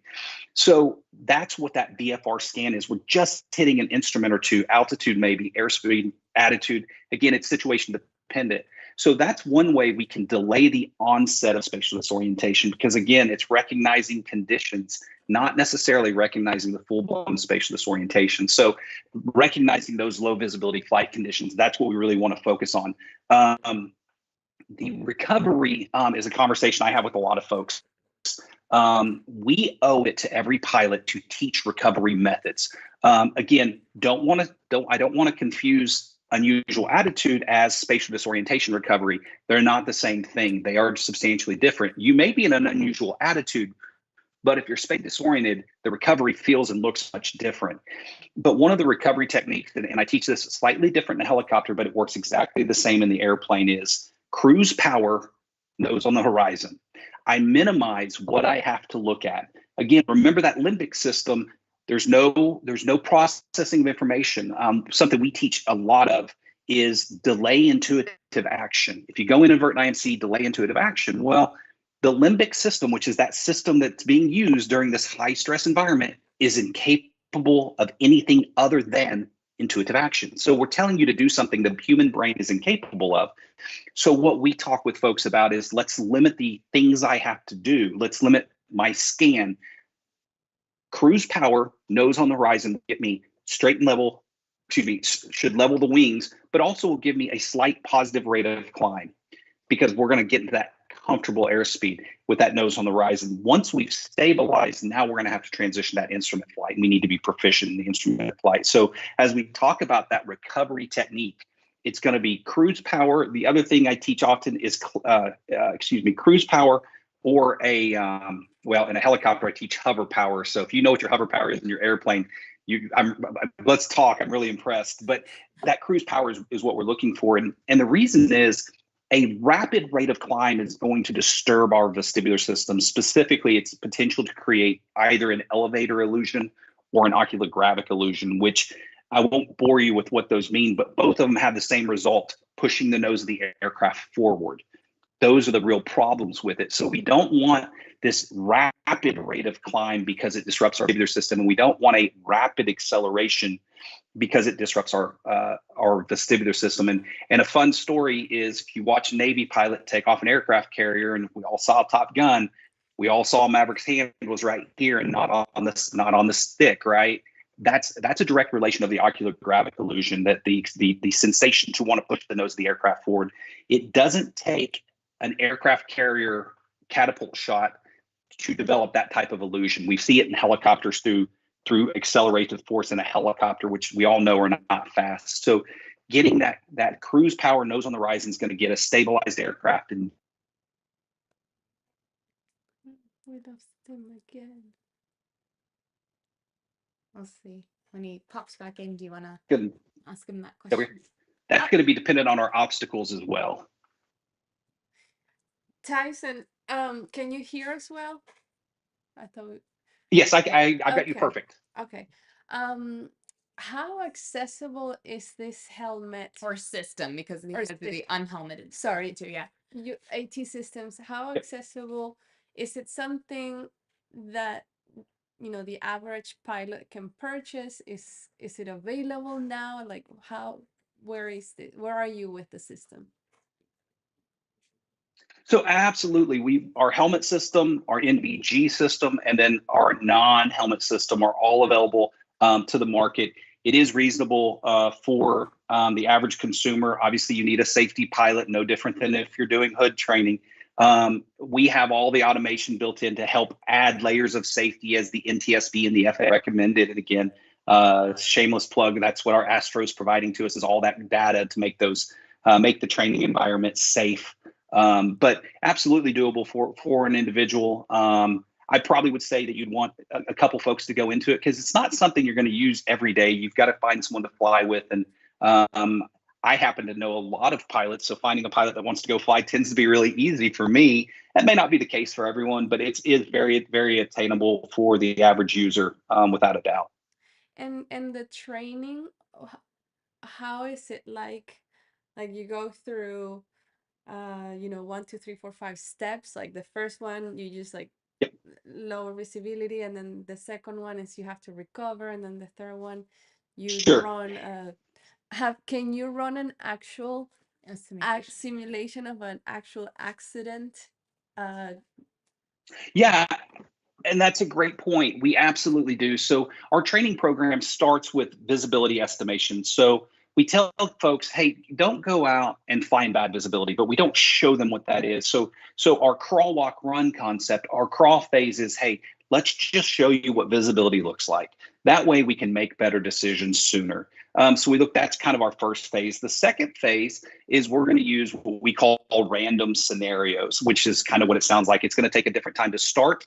So that's what that VFR scan is. We're just hitting an instrument or 2, altitude maybe, airspeed, attitude. Again, it's situation dependent. So that's one way we can delay the onset of spatial disorientation because again, it's recognizing conditions, not necessarily recognizing the full-blown spatial disorientation. So recognizing those low visibility flight conditions, that's what we really want to focus on. The recovery is a conversation I have with a lot of folks. We owe it to every pilot to teach recovery methods. Again, I don't want to confuse unusual attitude as spatial disorientation recovery. They're not the same thing. They are substantially different. You may be in an unusual attitude, but if you're spatial disoriented, the recovery feels and looks much different. But one of the recovery techniques, and I teach this slightly different in a helicopter, but it works exactly the same in the airplane, is cruise power, nose on the horizon. I minimize what I have to look at. Again, remember that limbic system. There's no processing of information. Something we teach a lot of is delay intuitive action. If you go in invert IMC, delay intuitive action, well, the limbic system, which is that system that's being used during this high stress environment, is incapable of anything other than intuitive action. So we're telling you to do something the human brain is incapable of. So what we talk with folks about is, let's limit the things I have to do. Let's limit my scan. Cruise power, nose on the horizon, get me straight and level, should level the wings, but also will give me a slight positive rate of climb, because we're going to get into that comfortable airspeed with that nose on the horizon. Once we've stabilized, now we're going to have to transition that instrument flight. We need to be proficient in the instrument flight. So as we talk about that recovery technique, it's going to be cruise power. The other thing I teach often is, cruise power, or well, in a helicopter, I teach hover power. So if you know what your hover power is in your airplane, let's talk. I'm really impressed. But that cruise power is what we're looking for. And the reason is, a rapid rate of climb is going to disturb our vestibular system. Specifically, its potential to create either an elevator illusion or an oculogravic illusion, which I won't bore you with what those mean, but both of them have the same result, pushing the nose of the aircraft forward. Those are the real problems with it. So we don't want this rapid rate of climb because it disrupts our vestibular system, and we don't want a rapid acceleration because it disrupts our vestibular system. And a fun story is, if you watch a Navy pilot take off an aircraft carrier, and we all saw Top Gun, we all saw Maverick's hand was right here and not on the stick, right? That's a direct relation of the oculogravic illusion, that the sensation to want to push the nose of the aircraft forward. It doesn't take an aircraft carrier catapult shot to develop that type of illusion. We see it in helicopters through accelerated force in a helicopter, which we all know are not fast. So getting that cruise power, nose on the horizon, is going to get a stabilized aircraft. And we lost him again. We'll see. When he pops back in, do you want to ask him that question? That's going to be dependent on our obstacles as well. Tyson, can you hear us well? I thought. Yes, I got you perfect. Okay. How accessible is this helmet or system? Because it has to be unhelmeted. Sorry. Too, yeah. AT systems. How accessible is it? Something that the average pilot can purchase? Is it available now? Like, where are you with the system? So absolutely, our helmet system, our NVG system, and then our non-helmet system are all available to the market. It is reasonable for the average consumer. Obviously, you need a safety pilot, no different than if you're doing hood training. We have all the automation built in to help add layers of safety as the NTSB and the FAA recommended. And again, shameless plug, that's what our Astro is providing to us, is all that data to make the training environment safe. But absolutely doable for an individual. I probably would say that you'd want a couple folks to go into it, because it's not something you're going to use every day. You've got to find someone to fly with. And I happen to know a lot of pilots, so finding a pilot that wants to go fly tends to be really easy for me. That may not be the case for everyone, but it is very, very attainable for the average user, without a doubt. And the training, how is it like? Like, you go through 1, 2, 3, 4, 5 steps. Like, the first one, you just lower visibility, and then the second one is you have to recover, and then the third one you run can you run an actual simulation of an actual accident? Yeah, and that's a great point. We absolutely do. So our training program starts with visibility estimation. So we tell folks, hey, don't go out and find bad visibility, but we don't show them what that is. So our crawl, walk, run concept, our crawl phase is, hey, let's just show you what visibility looks like. That way we can make better decisions sooner. So that's kind of our first phase. The second phase is we're going to use what we call random scenarios, which is kind of what it sounds like. It's going to take a different time to start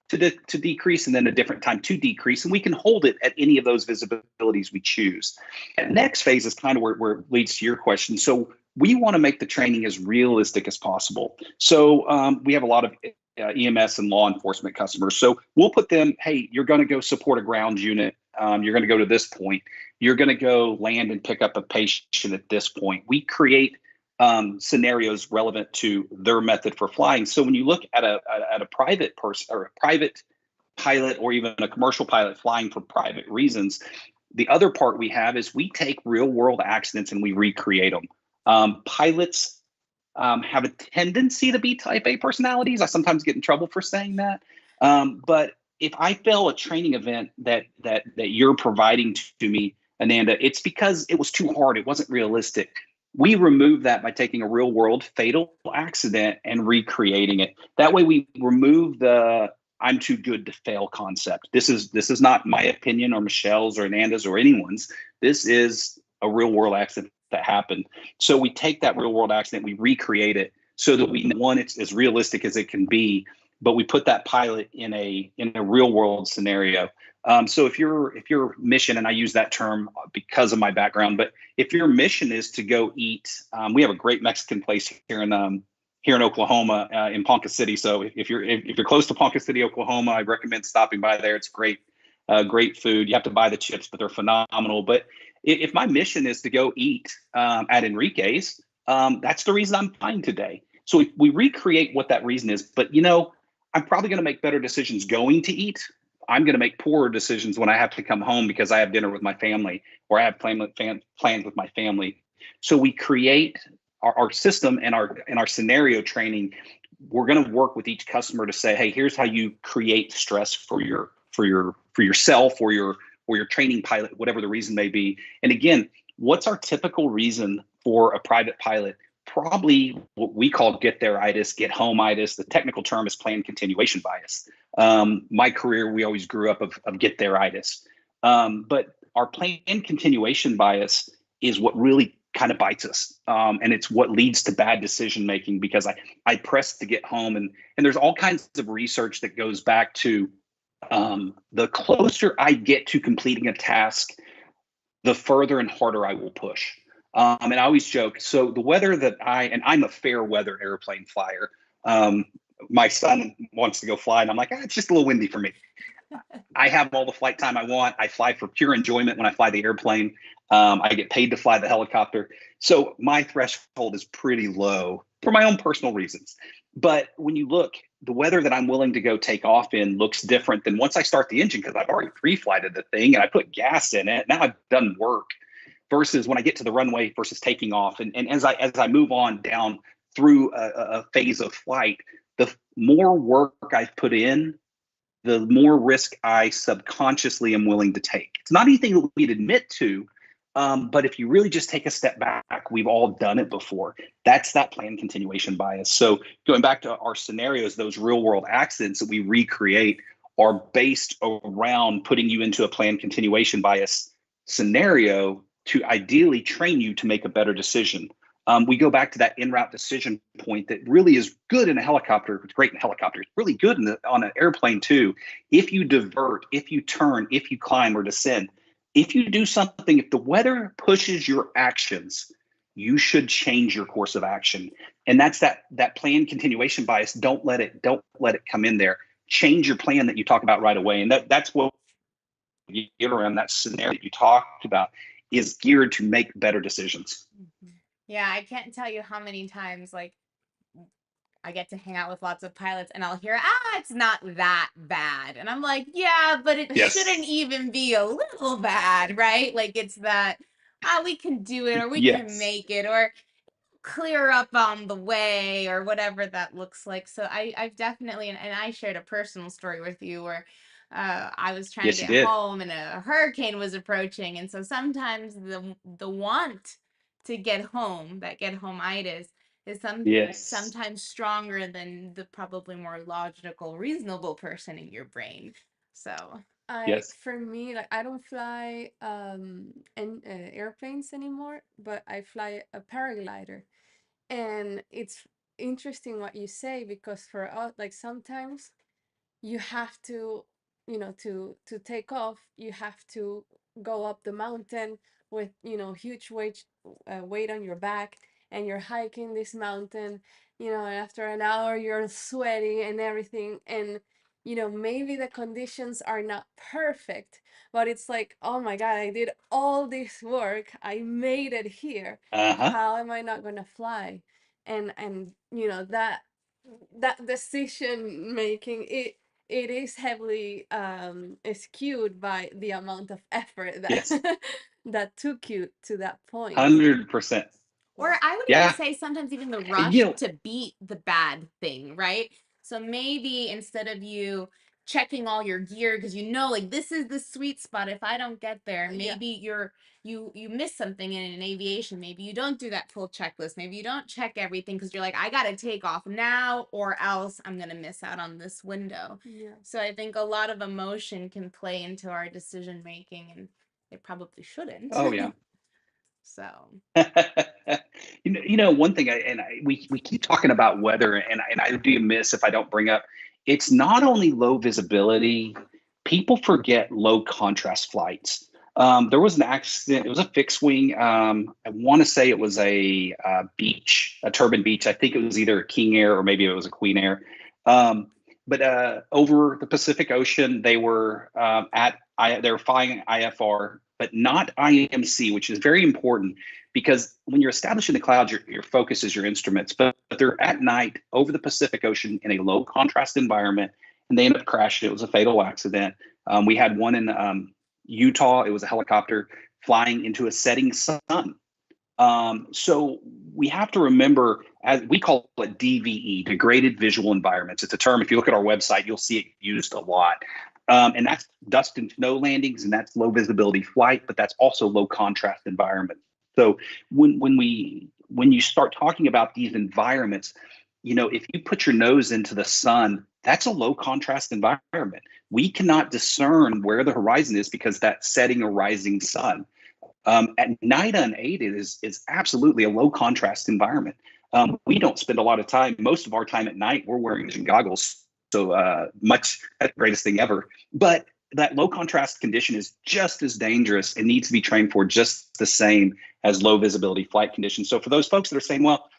to decrease, and then a different time to decrease, and we can hold it at any of those visibilities we choose. And next phase is kind of where it leads to your question. So we want to make the training as realistic as possible. So we have a lot of EMS and law enforcement customers. So we'll put them, hey, you're going to go support a ground unit. You're going to go to this point. You're going to go land and pick up a patient at this point. We create scenarios relevant to their method for flying. So when you look at a private person or a private pilot or even a commercial pilot flying for private reasons, the other part we have is we take real world accidents and we recreate them. Pilots have a tendency to be type A personalities. I sometimes get in trouble for saying that. But if I fail a training event that you're providing to me, Ananda, it's because it was too hard. It wasn't realistic. We remove that by taking a real world fatal accident and recreating it. That way we remove the I'm too good to fail concept. This is not my opinion or Michelle's or Ananda's or anyone's. This is a real world accident that happened. So we take that real world accident, we recreate it so that we, one, it's as realistic as it can be, but we put that pilot in a real world scenario. So if your mission, and I use that term because of my background, but if your mission is to go eat, we have a great Mexican place here in Oklahoma, in Ponca City. So if you're close to Ponca City, Oklahoma, I recommend stopping by there. It's great, great food. You have to buy the chips, but they're phenomenal. But if my mission is to go eat at Enrique's, that's the reason I'm flying today. So we recreate what that reason is. But I'm probably going to make better decisions going to eat. I'm going to make poorer decisions when I have to come home because I have dinner with my family or I have plans with my family. So we create our system and our scenario training. We're going to work with each customer to say, hey, here's how you create stress for yourself or your training pilot, whatever the reason may be. And again, what's our typical reason for a private pilot? Probably what we call get there-itis, get home-itis. The technical term is plan continuation bias. My career, we always grew up of get there-itis. But our plan continuation bias is what really kind of bites us. And it's what leads to bad decision making because I press to get home. And there's all kinds of research that goes back to the closer I get to completing a task, the further and harder I will push. And I always joke, so the weather that I'm a fair weather airplane flyer. My son wants to go fly and I'm like, it's just a little windy for me. I have all the flight time I want. I fly for pure enjoyment when I fly the airplane. I get paid to fly the helicopter. So my threshold is pretty low for my own personal reasons. But when you look, the weather that I'm willing to go take off in looks different than once I start the engine because I've already pre-flighted the thing and I put gas in it. Now I've done work versus when I get to the runway versus taking off. And as I move on down through a phase of flight, the more work I've put in, the more risk I subconsciously am willing to take. It's not anything that we'd admit to, but if you really just take a step back, we've all done it before. That's that plan continuation bias. So going back to our scenarios, those real world accidents that we recreate are based around putting you into a plan continuation bias scenario to ideally train you to make a better decision. We go back to that en-route decision point that really is good in a helicopter. It's great in a helicopter. It's really good on an airplane too. If you divert, if you turn, if you climb or descend, if you do something, if the weather pushes your actions, you should change your course of action. And that's that plan continuation bias. Don't let it come in there. Change your plan that you talk about right away. And that's what you get around that scenario that you talked about is geared to make better decisions. Mm-hmm. Yeah, I can't tell you how many times I get to hang out with lots of pilots and I'll hear, it's not that bad. And I'm like, yeah, but it shouldn't even be a little bad, right? Like it's that, we can do it or we can make it or clear up on the way or whatever that looks like. So I've definitely, and I shared a personal story with you where I was trying to get home and a hurricane was approaching. And so sometimes the want to get home, that get home-itis, is sometimes stronger than the probably more logical, reasonable person in your brain. So for me, like I don't fly airplanes anymore, but I fly a paraglider. And it's interesting what you say because for us, like sometimes you have to, to take off, you have to go up the mountain with, huge weight on your back. and you're hiking this mountain, you know, and after an hour you're sweating and everything, and you know, maybe the conditions are not perfect, but it's like, oh my God, I did all this work, I made it here. Uh-huh. How am I not gonna fly? And you know, that decision making, it is heavily skewed by the amount of effort that Yes. that took you to that point. 100%. Or I would even Yeah. say sometimes even the You rush know, to beat the bad thing, right? So maybe instead of you checking all your gear because you know like this is the sweet spot, if I don't get there, Yeah. maybe you miss something in an aviation. Maybe you don't do that full checklist. Maybe you don't check everything because you're like, I gotta take off now or else I'm gonna miss out on this window. Yeah. So I think a lot of emotion can play into our decision making, and it probably shouldn't. oh yeah. So You know, one thing, we keep talking about weather, and I do miss if I don't bring up, it's not only low visibility, people forget low contrast flights. There was an accident, it was a fixed wing. I want to say it was a turbine beach. I think it was either a King Air or maybe it was a Queen Air. But over the Pacific Ocean, they were they were flying IFR, but not IMC, which is very important because when you're establishing the clouds, your focus is your instruments, but they're at night over the Pacific Ocean in a low contrast environment, and they ended up crashing. It was a fatal accident. We had one in Utah. It was a helicopter flying into a setting sun. So we have to remember, as we call it DVE, degraded visual environments. It's a term, if you look at our website, you'll see it used a lot. And that's dust and snow landings, and that's low visibility flight, but that's also low contrast environment. So when you start talking about these environments, you know, if you put your nose into the sun, that's a low contrast environment. We cannot discern where the horizon is because that's setting or rising sun. At night unaided is absolutely a low contrast environment. We don't spend a lot of time, most of our time at night, we're wearing vision goggles. So much, that's the greatest thing ever. But that low contrast condition is just as dangerous and needs to be trained for just the same as low visibility flight conditions. So for those folks that are saying, well,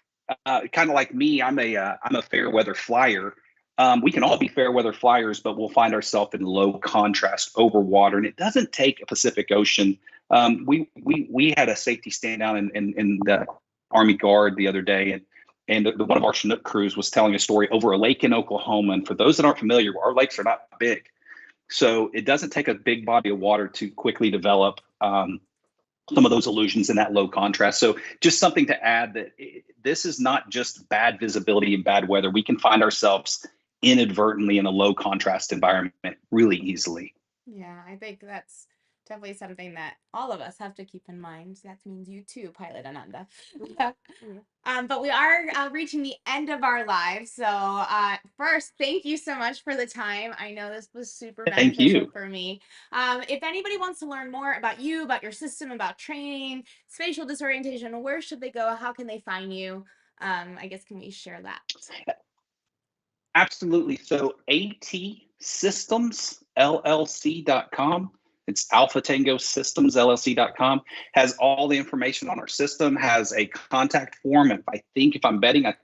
kind of like me, I'm a fair weather flyer. We can all be fair weather flyers, but we'll find ourselves in low contrast over water. And it doesn't take a Pacific Ocean. We had a safety stand down in the Army Guard the other day, and one of our Chinook crews was telling a story over a lake in Oklahoma. And for those that aren't familiar, our lakes are not big. So it doesn't take a big body of water to quickly develop some of those illusions in that low contrast. So just something to add that this is not just bad visibility and bad weather. We can find ourselves inadvertently in a low contrast environment really easily. yeah, I think that's definitely something that all of us have to keep in mind. That means you too, Pilot Ananda. But we are reaching the end of our lives. So first, thank you so much for the time. I know this was super Thank beneficial you. for me. If anybody wants to learn more about you, about your system, about training, spatial disorientation, where should they go? How can they find you? I guess, can we share that? Absolutely. So atsystemsllc.com. It's Alpha Tango Systems LLC.com, has all the information on our system, has a contact form. If I'm betting, I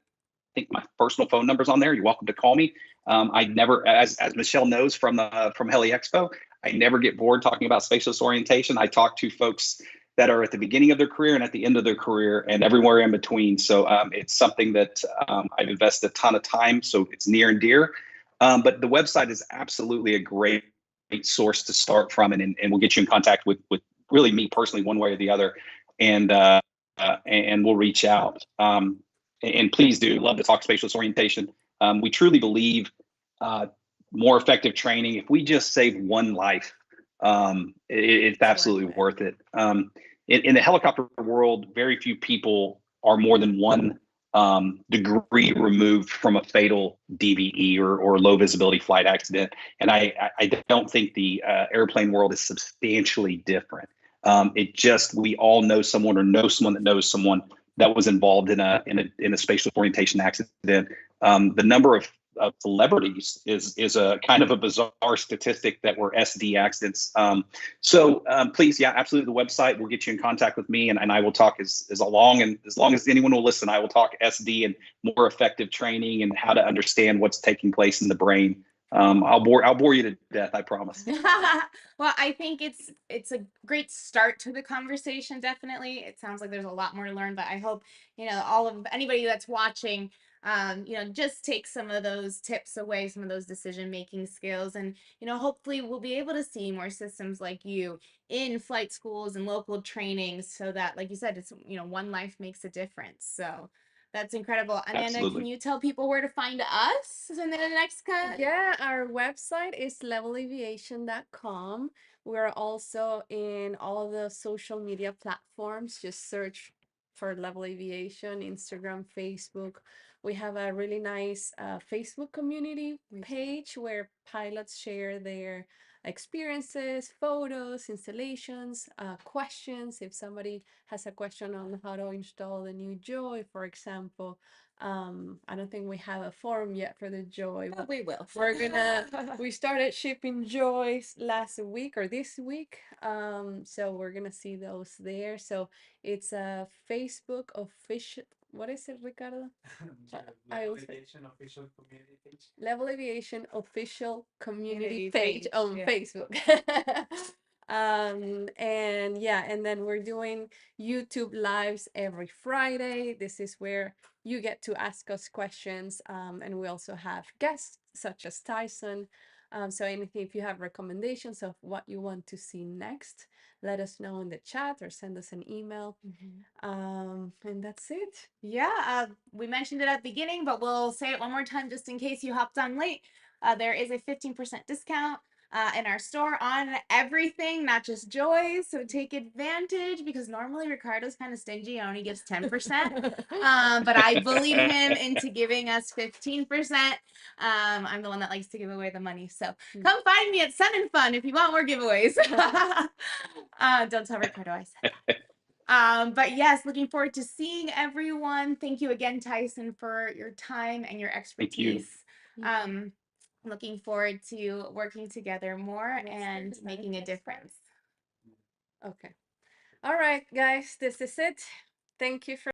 think my personal phone number's on there. You're welcome to call me. I never, as Michelle knows from Heli Expo, I never get bored talking about spatial disorientation. I talk to folks that are at the beginning of their career and at the end of their career and everywhere in between. So it's something that I've invested a ton of time, so it's near and dear. But the website is absolutely a great source to start from, and we'll get you in contact with really me personally, one way or the other, and we'll reach out. And please do love to talk spatial disorientation. We truly believe more effective training. If we just save one life, it's absolutely worth it. In the helicopter world, very few people are more than one degree removed from a fatal DVE or low visibility flight accident. And I don't think the airplane world is substantially different. We all know someone or know someone that knows someone that was involved in a spatial orientation accident. The number of celebrities is a kind of a bizarre statistic that were SD accidents. Please, yeah, absolutely. The website will get you in contact with me, and I will talk as long as anyone will listen. I will talk SD and more effective training and how to understand what's taking place in the brain. I'll bore you to death, I promise. Well, I think it's a great start to the conversation. Definitely, it sounds like there's a lot more to learn, but I hope all of anybody that's watching, just take some of those tips away, some of those decision making skills, and hopefully we'll be able to see more systems like you in flight schools and local trainings, so that, like you said, it's one life makes a difference. So. That's incredible. Amanda, Absolutely. can you tell people where to find us in the next cut? Yeah, our website is levelaviation.com. We're also in all the social media platforms. Just search for Level Aviation, Instagram, Facebook. We have a really nice Facebook community page where pilots share their experiences, photos, installations, questions. If somebody has a question on how to install the new Joy, for example, I don't think we have a forum yet for the Joy. But we will. We started shipping Joys last week or this week. So we're gonna see those there. So it's a Facebook official. What is it, Ricardo? Level Aviation official community page. Level Aviation official community page on Facebook. And yeah, and then we're doing YouTube lives every Friday. This is where you get to ask us questions, and we also have guests such as Tyson. So anything, if you have recommendations of what you want to see next, let us know in the chat or send us an email. And that's it. Yeah, we mentioned it at the beginning, but we'll say it one more time just in case you hopped on late. There is a 15% discount in our store on everything, not just Joys. So take advantage, because normally Ricardo's kind of stingy and only gives 10%. But I bullied him into giving us 15%. I'm the one that likes to give away the money. So come find me at Sun and Fun if you want more giveaways. Don't tell Ricardo I said that. But yes, looking forward to seeing everyone. Thank you again, Tyson, for your time and your expertise. Looking forward to working together more and making a difference. Okay. All right, guys, this is it. Thank you for